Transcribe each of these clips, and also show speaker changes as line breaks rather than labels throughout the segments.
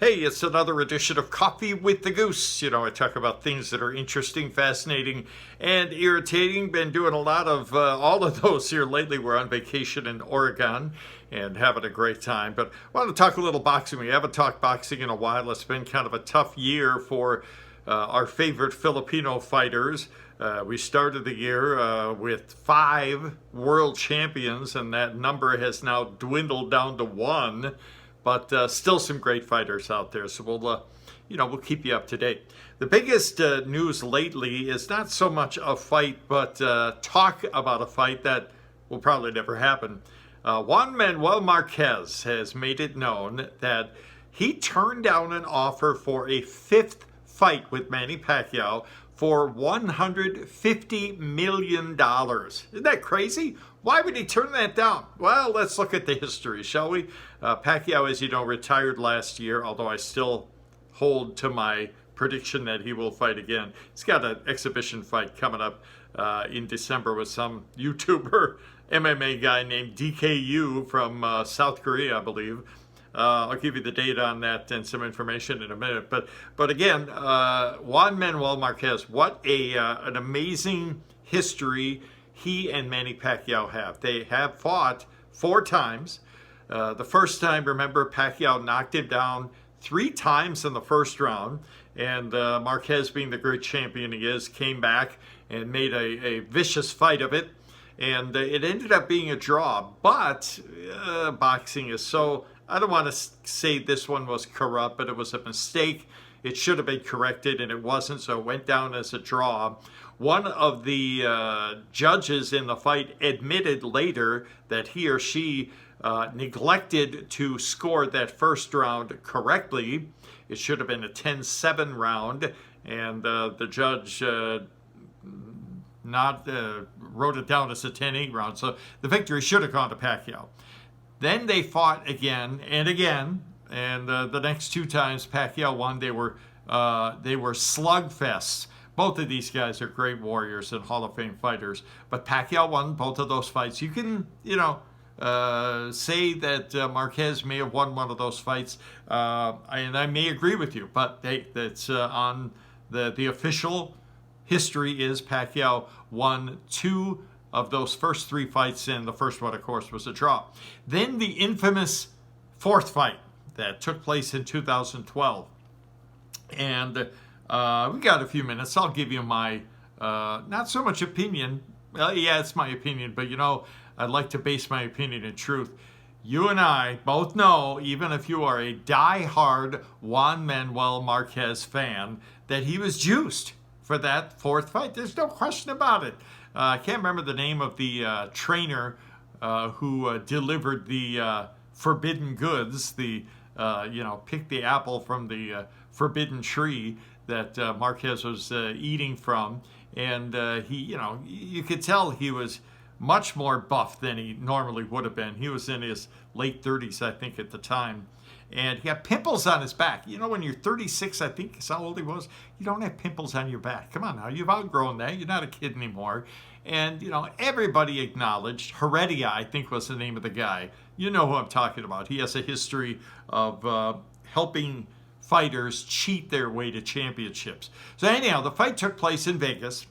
Hey, it's another edition of Coffee with the Goose. I talk about things that are interesting, fascinating, and irritating. Been doing a lot of all of those here lately. We're on vacation in Oregon and having a great time. But I want to talk a little boxing. We haven't talked boxing in a while. It's been kind of a tough year for our favorite Filipino fighters. We started the year with 5 world champions, and that number has now dwindled down to 1. But still some great fighters out there, so we'll keep you up to date. The biggest news lately is not so much a fight, but talk about a fight that will probably never happen. Juan Manuel Marquez has made it known that he turned down an offer for a 5th fight with Manny Pacquiao for $150 million. Isn't that crazy? Why would he turn that down? Well, let's look at the history, shall we? Pacquiao, as you know, retired last year, although I still hold to my prediction that he will fight again. He's got an exhibition fight coming up in December with some YouTuber MMA guy named DKU from South Korea, I believe. I'll give you the date on that and some information in a minute. But again, Juan Manuel Marquez, what an amazing history he and Manny Pacquiao have. They have fought 4 times. The first time, remember, Pacquiao knocked him down 3 times in the first round. And Marquez, being the great champion he is, came back and made a vicious fight of it. And it ended up being a draw. But boxing is so... I don't want to say this one was corrupt, but it was a mistake. It should have been corrected, and it wasn't, so it went down as a draw. One of the judges in the fight admitted later that he or she neglected to score that first round correctly. It should have been a 10-7 round, and the judge wrote it down as a 10-8 round. So the victory should have gone to Pacquiao. Then they fought again and again, and the next 2 times Pacquiao won. They were slugfests. Both of these guys are great warriors and Hall of Fame fighters, but Pacquiao won both of those fights. You can, say that Marquez may have won one of those fights, and I may agree with you, but that's on the official history is Pacquiao won 2 of those first 3 fights, and the first one, of course, was a draw. Then the infamous 4th fight that took place in 2012. And we got a few minutes. I'll give you my, not so much opinion. Well, yeah, it's my opinion, but I'd like to base my opinion in truth. You and I both know, even if you are a die-hard Juan Manuel Marquez fan, that he was juiced for that 4th fight. There's no question about it. I can't remember the name of the trainer who delivered the forbidden goods, picked the apple from the forbidden tree that Marquez was eating from. And you could tell he was much more buff than he normally would have been. He was in his late 30s, I think, at the time. And he had pimples on his back. When you're 36, I think is how old he was, you don't have pimples on your back. Come on now, you've outgrown that. You're not a kid anymore. And, everybody acknowledged, Heredia, I think was the name of the guy. You know who I'm talking about. He has a history of helping fighters cheat their way to championships. So anyhow, the fight took place in Vegas.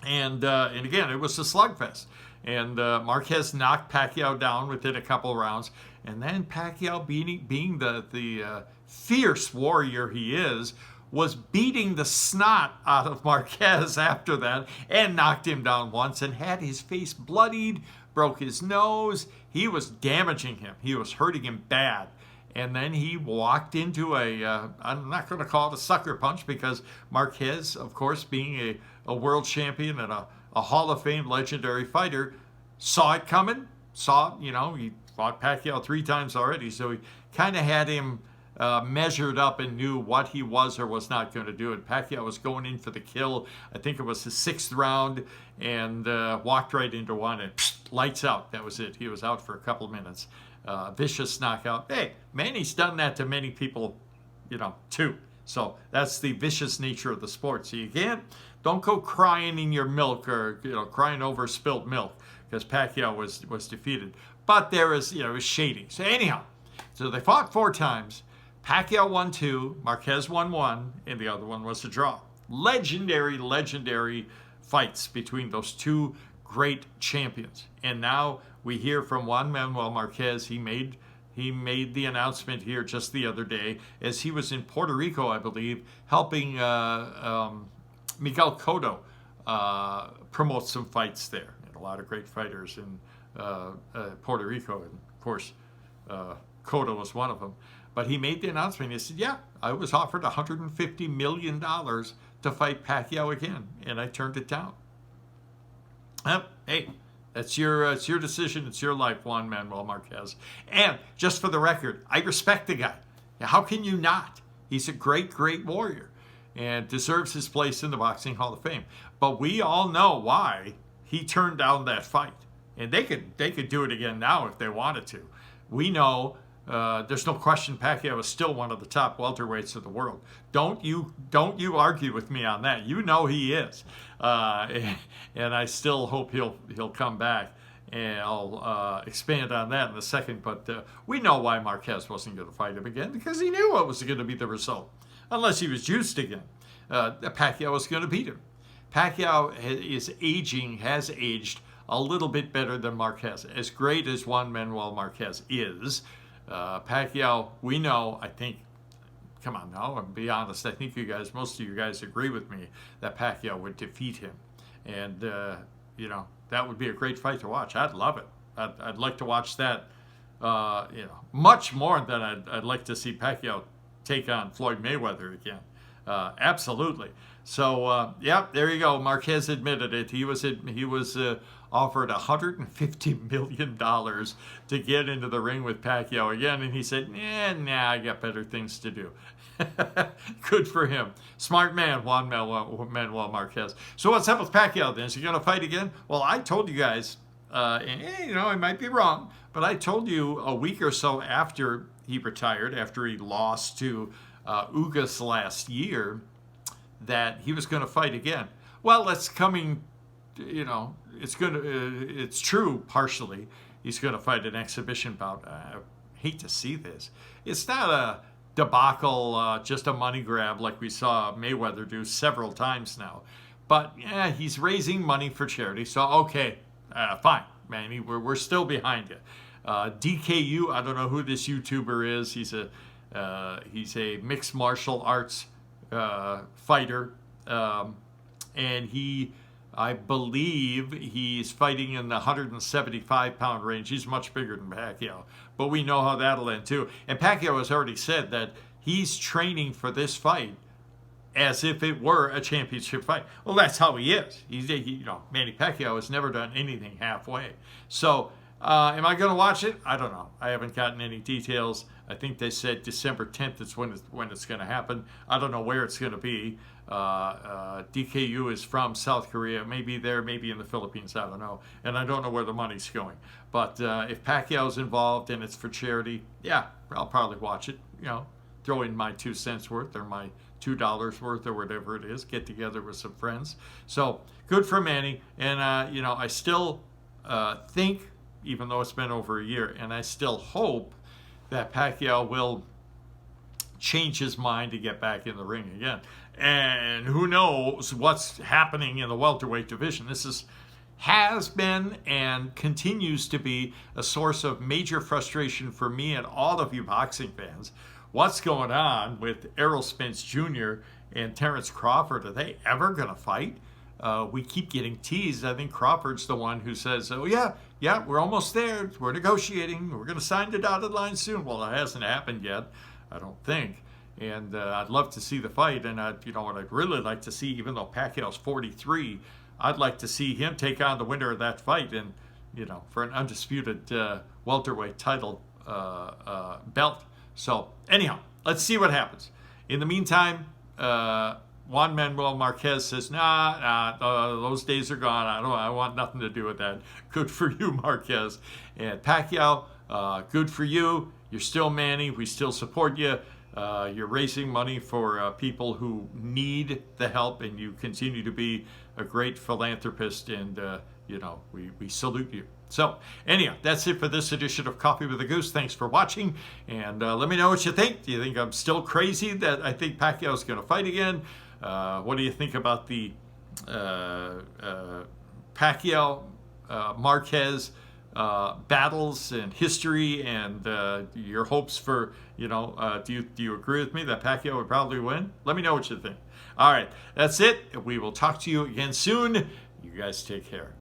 And again, it was a slugfest. And Marquez knocked Pacquiao down within a couple rounds. And then Pacquiao, being the fierce warrior he is, was beating the snot out of Marquez after that and knocked him down once and had his face bloodied, broke his nose. He was damaging him. He was hurting him bad. And then he walked into I'm not going to call it a sucker punch, because Marquez, of course, being a world champion and a Hall of Fame legendary fighter, saw it coming, he fought Pacquiao 3 times already, so he kind of had him measured up and knew what he was or was not going to do. And Pacquiao was going in for the kill. I think it was the 6th round, and walked right into one and lights out. That was it. He was out for a couple minutes. Vicious knockout. Hey, Manny's done that to many people, too. So that's the vicious nature of the sport. So don't go crying in your milk or, crying over spilt milk, because Pacquiao was defeated. But there is, shading. So anyhow, so they fought 4 times. Pacquiao won 2, Marquez won 1, and the other one was a draw. Legendary fights between those two great champions. And now we hear from Juan Manuel Marquez. He made the announcement here just the other day as he was in Puerto Rico, I believe, helping Miguel Cotto promote some fights there. And a lot of great fighters in Puerto Rico, and of course, Cotto was one of them. But he made the announcement. He said, yeah, I was offered $150 million to fight Pacquiao again, and I turned it down. Hey, it's your decision. It's your life, Juan Manuel Marquez. And just for the record, I respect the guy. How can you not? He's a great warrior and deserves his place in the Boxing Hall of Fame. But we all know why he turned down that fight. And they could do it again now if they wanted to. We know there's no question Pacquiao is still one of the top welterweights of the world. Don't you argue with me on that. You know he is, and I still hope he'll come back. And I'll expand on that in a second. But we know why Marquez wasn't going to fight him again, because he knew what was going to be the result, unless he was juiced again. Pacquiao was going to beat him. Pacquiao has aged a little bit better than Marquez. As great as Juan Manuel Marquez is, Pacquiao, we know, I think, come on now, and be honest, I think most of you guys agree with me that Pacquiao would defeat him. And, that would be a great fight to watch. I'd love it. I'd like to watch that, much more than I'd like to see Pacquiao take on Floyd Mayweather again. Absolutely. So, there you go. Marquez admitted it. He was offered $150 million to get into the ring with Pacquiao again, and he said, I got better things to do. Good for him. Smart man, Juan Manuel Marquez. So what's up with Pacquiao then? Is he going to fight again? Well, I told you guys, I might be wrong, but I told you a week or so after he retired, after he lost to Ugas last year, that he was going to fight again. Well, it's coming, it's true partially. He's going to fight an exhibition bout. I hate to see this. It's not a debacle, just a money grab like we saw Mayweather do several times now. But he's raising money for charity. So, okay, fine, Manny, we're still behind you. DKU, I don't know who this YouTuber is. He's a mixed martial arts fighter, and I believe he's fighting in the 175-pound range. He's much bigger than Pacquiao, but we know how that'll end too. And Pacquiao has already said that he's training for this fight as if it were a championship fight. Well, that's how he is. Manny Pacquiao has never done anything halfway. So, am I going to watch it? I don't know. I haven't gotten any details. I think they said December 10th is when it's going to happen. I don't know where it's going to be. DKU is from South Korea. Maybe there, maybe in the Philippines. I don't know. And I don't know where the money's going. But if Pacquiao's involved and it's for charity, I'll probably watch it. Throw in my 2 cents worth or my $2 worth or whatever it is. Get together with some friends. So good for Manny. And, I still think, even though it's been over a year, and I still hope that Pacquiao will change his mind to get back in the ring again. And who knows what's happening in the welterweight division. This has been and continues to be a source of major frustration for me and all of you boxing fans. What's going on with Errol Spence Jr. and Terrence Crawford? Are they ever going to fight? We keep getting teased. I think Crawford's the one who says, oh, yeah, we're almost there. We're negotiating. We're going to sign the dotted line soon. Well, it hasn't happened yet, I don't think. And I'd love to see the fight. And what I'd really like to see, even though Pacquiao's 43, I'd like to see him take on the winner of that fight and, for an undisputed welterweight title belt. So anyhow, let's see what happens. In the meantime, Juan Manuel Marquez says, those days are gone. I want nothing to do with that. Good for you, Marquez. And Pacquiao, good for you. You're still Manny. We still support you. You're raising money for people who need the help, and you continue to be a great philanthropist, and we salute you. So anyhow, that's it for this edition of Coffee with the Goose. Thanks for watching, and let me know what you think. Do you think I'm still crazy that I think Pacquiao's going to fight again? What do you think about the Pacquiao Marquez battles and history, and your hopes for, do you agree with me that Pacquiao would probably win? Let me know what you think. All right, that's it. We will talk to you again soon. You guys take care.